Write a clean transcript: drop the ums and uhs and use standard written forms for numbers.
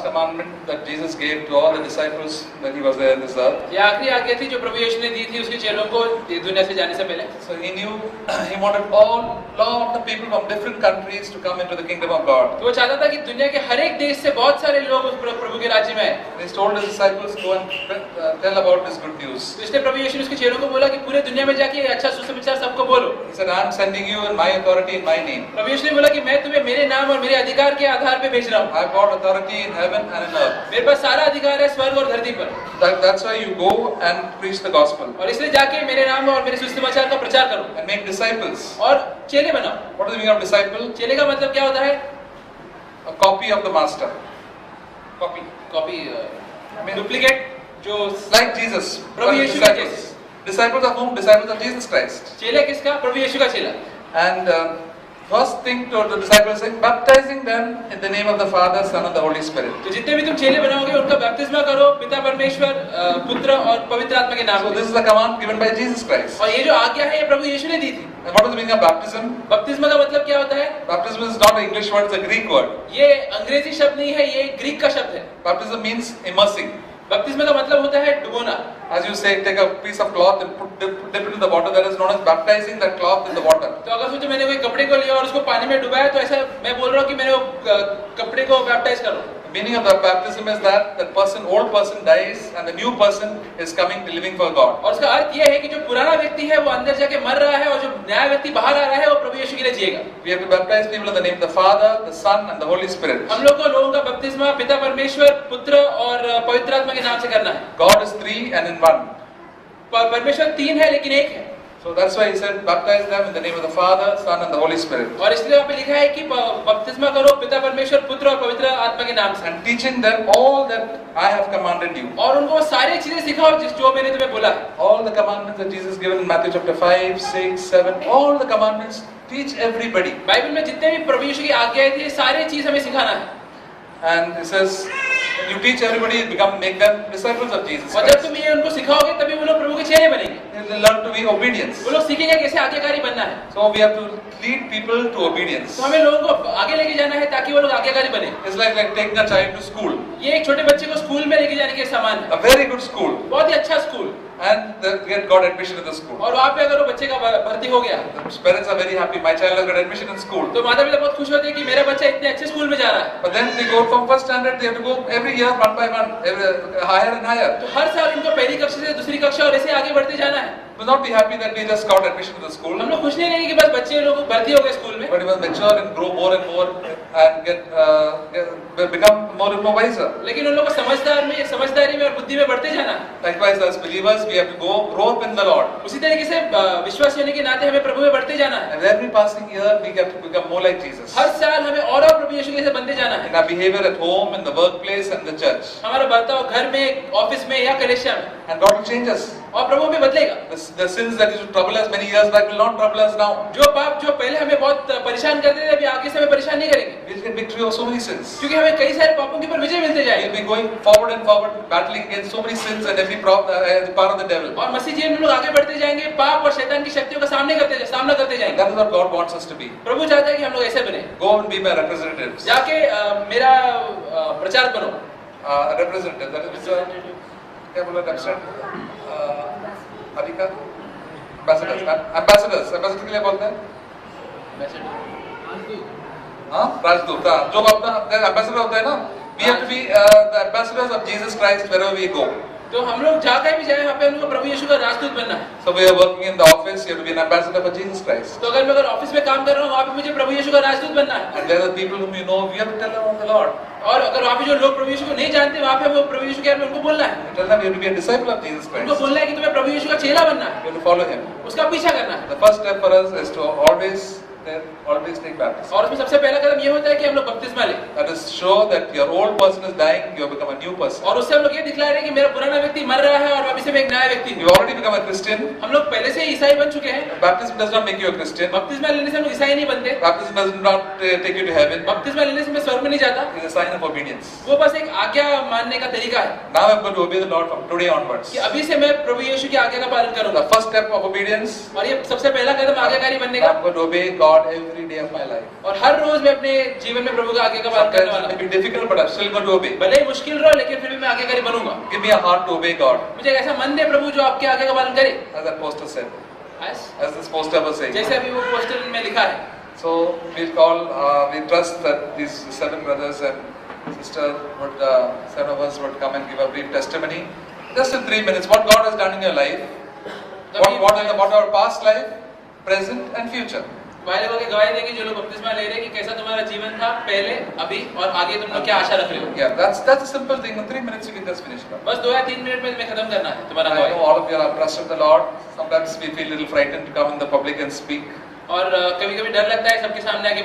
commandment that Jesus gave to all the disciples when he was there in this earth. ये आखिरी आज्ञा थी जो प्रभु यीशु ने दी थी उसके चेलों को दुनिया से जाने से पहले। So he knew he wanted lot of people from different countries to come into the kingdom of God. तो वो चाहता था कि दुनिया के हर एक देश से बहुत सारे लोग उस प्रभु के राज्य में आए। He told his disciples, go and tell about this good news. तो इसने प्रभु यीशु ने उसके चेलों को बोला कि पूरे दुनिया में जाके अच्छा सुसमाचार सबको बोलो। He said, I am sending you in my authority in my name. प्रभु यीशु ने बोला कि मैं तुम्हें मेरे नाम और मेरे अधिकार के आधार पे भेज रहा हूँ। I have got authority in heaven and in earth. मेरे पास सारा अधिकार है स्वर्ग और धरती पर। That's why you go and preach the gospel. और इसलिए जाके मेरे नाम और मेरे सुसमाचार का प्रचार करो। And make disciples. और चेले बनाओ। What is the meaning of disciple? चेले का मतलब क्या होता है? A copy of the master. Copy duplicate जो like Jesus. प्रभु यीशु का जैसे। Disciples of whom? Disciples of Jesus Christ. चेला किसका? प्रभु यीशु का चेला। And first thing to the disciples saying, baptizing them in the name of the Father, Son, and the Holy Spirit. तो जितने भी तुम चेले बनाओगे उनका बपतिस्मा करो पिता परमेश्वर पुत्र और पवित्र आत्मा के नाम So से। this is the command given by Jesus Christ. और ये जो आज्ञा है ये प्रभु यीशु ने दी थी। And what is the meaning of baptism? बपतिस्मा का मतलब क्या होता है? Baptism is not an English word; it's a Greek word. ये अंग्रेजी शब्द नहीं है, ये ग्रीक का शब्द है। Baptism means immersing. बपतिस्मा का मतलब होता है डुबोना। As you say, take a piece of cloth and dip it in the water. That is known as baptizing that cloth in the water. तो अगर सोचो मैंने कोई कपड़े को लिया और उसको पानी में डुबाया तो ऐसा मैं बोल रहा हूँ कि मैंने वो कपड़े को बैप्टाइज करो। The meaning of the baptism is that the person, old person, dies and the new person is coming to living for God. और उसका अर्थ ये है कि जो पुराना व्यक्ति है वो अंदर जाके मर रहा है और जो नया व्यक्ति बाहर आ रहा है वो प्रभु यीशु के लिए जिएगा। We have to baptize people in the name of the Father, the Son, and the Holy Spirit. हम लोग को लोगों का बपतिस्मा पिता परमेश्वर पुत्र और पवित्र आत्मा के नाम से करना है। God is three and in one. परमेश्वर तीन है लेकिन एक है। So that's why he said, baptize them in the name of the Father, Son, and the Holy Spirit. और इसलिए वहाँ पे लिखा है कि बपतिस्मा करो पिता परमेश्वर पुत्र और पवित्र आत्मा के नाम से। And teaching them all that I have commanded you. और उनको सारी चीजें सिखाओ जो मैंने तुम्हें बोला है। All the commandments that Jesus given in Matthew chapter 5, 6, 7, all the commandments teach everybody. Bible में जितने भी प्रभु यीशु की आज्ञाएं थी सारी चीज हमें सिखाना है। And it says, you teach everybody, make them disciples of Jesus और जब Christ. तुम ये उनको सिखाओगे तभी वो लोग प्रभु के चेले बनेंगे। They learn to be obedience. वो लोग सीखेंगे कैसे आज्ञाकारी बनना है। So we have to lead people to obedience. तो हमें लोगों को आगे लेके जाना है ताकि वो लोग आज्ञाकारी बने। It's like taking a child to school. ये एक छोटे बच्चे को स्कूल में लेके जाने के समान है। A very good school. बहुत ही अच्छा school. And they got admission in the school. और वहाँ पे अगर वो बच्चे का भर्ती हो गया, The parents are very happy. My child has got admission in school. तो माता पिता बहुत खुश होते हैं कि मेरा बच्चा इतने अच्छे स्कूल में जा रहा है। But then they go from first standard. They have to go every year, one by one, higher and higher. तो हर साल उनको पहली कक्षा से दूसरी कक्षा और ऐसे आगे बढ़ते जाना है। We will not be happy that we just got admission to the school. हम लोग खुश नहीं रहेंगे कि बस बच्चे लोग भर्ती हो गए स्कूल में। But we must mature and grow more and more and become more and more wiser. लेकिन उन लोगों को समझदारी में और बुद्धि में बढ़ते जाना है। Likewise, as believers, we have to grow up in the Lord. उसी तरीके से विश्वासी होने के नाते हमें प्रभु में बढ़ते जाना है। And every passing year, we have to become more like Jesus. हर साल हमें और प्रभु यीशु के जैसे बनते जाना है। In our behavior at home, in the workplace, and the church. हमारा बर्ताव घर में, ऑफिस में या कलीसिया में। And God will change us. और प्रभु हमें बदलेगा। The sins that used to trouble us many years back will not trouble us now. जो पाप जो पहले हमें बहुत परेशान करते थे अभी आगे से हमें परेशान नहीं करेंगे। We'll get victory over so many sins. क्योंकि हमें कई सारे पापों के ऊपर विजय मिलते जाएगी। We'll be going forward and forward, battling against so many sins and every power of the devil. और मसीह जीवन में लोग आगे बढ़ते जाएंगे, पाप और शैतान की शक्तियों का सामना करते जाएंगे। That is what God wants us to be. प्रभु चाहता है कि हम लोग ऐसे बने। Go and be my representatives. जाके मेरा प्रचार करो। Representative. That is क्या बोला representative? अधिकार? Ambassadors. Ambassador के लिए बोलते हैं? हाँ, राजदूत। जो अपना ambassador होता है ना? We have to be the ambassadors of Jesus Christ wherever we go. तो हम लोग जहाँ कहीं भी जाए वहाँ पे हमको प्रभु यीशु का राजदूत बनना है। So we are working in the office. You have to be an ambassador for Jesus Christ. तो अगर ऑफिस में काम कर रहा हूँ वहाँ पे मुझे प्रभु यीशु का राजदूत बनना है। And there are people whom you know. We have to tell them of the Lord. और अगर वहाँ पे जो लोग प्रभु यीशु को नहीं जानते वहाँ पे हमें प्रभु यीशु के बारे में उनको बोलना है। Tell them you have to be a disciple of Jesus उनको Christ. बोलना है कि तुम्हें प्रभु यीशु का चेला बनना है। You have to follow Him. उसका पीछा करना है। The first step for us is to always take baptism. और उसमें सबसे पहला कदम ये होता है कि हम लोग बपतिस्मा लें। That is show that your old person is dying. You have become a new person. और उससे हम लोग ये दिखला रहे हैं कि मेरा पुराना व्यक्ति मर रहा है और अभी से मैं एक नया व्यक्ति You हूँ। already become a Christian. हम लोग पहले से ही ईसाई बन चुके हैं। Baptism does not make you a Christian. बपतिस्मा लेने से हम लोग ईसाई नहीं बनते। Baptism does not take you to heaven. बपतिस्मा लेने से मैं स्वर्ग में नहीं जाता। It is a sign of obedience. वो बस एक आज्ञा मानने का तरीका है। Now I'm going to obey the Lord from today onwards. कि अभी से मैं प्रभु यीशु की आज्ञा का पालन करूंगा। The first step of obedience. और ये सबसे पहला कदम आज्ञाकारी बनने का। I'm going to obey God God every day of my life. और हर रोज मैं अपने जीवन में प्रभु का आज्ञा का पालन करने Sometimes वाला it हूँ। may be difficult, but I'm still going to obey. भले ही मुश्किल रहो लेकिन फिर भी मैं आज्ञाकारी बनूंगा। Give me a heart to obey God, मुझे एक ऐसा मन दे प्रभु जो आपके आज्ञा का पालन करे। as that poster said, As- as this poster was saying. जैसे अभी वो पोस्टर में लिखा है। So we trust that these 7 brothers and sister would, 7 of us would come and give a brief testimony, just in 3 minutes, what God has done in your life, what our past life, present and future. भाई लोगों की गवाही देंगे जो लोग बपतिस्मा ले रहे हैं कि कैसा तुम्हारा जीवन था पहले, अभी और आगे तुम लोग क्या आशा रख रहे हो। Yeah, that's a simple thing. In 3 minutes you can just finish it up. बस 2 या 3 मिनट में तुम्हें खत्म करना है तुम्हारा I know गवाही। all of you are trusted the Lord. Sometimes we feel a little frightened to come in the public and speak. और कभी-कभी डर लगता है सबके सामने आके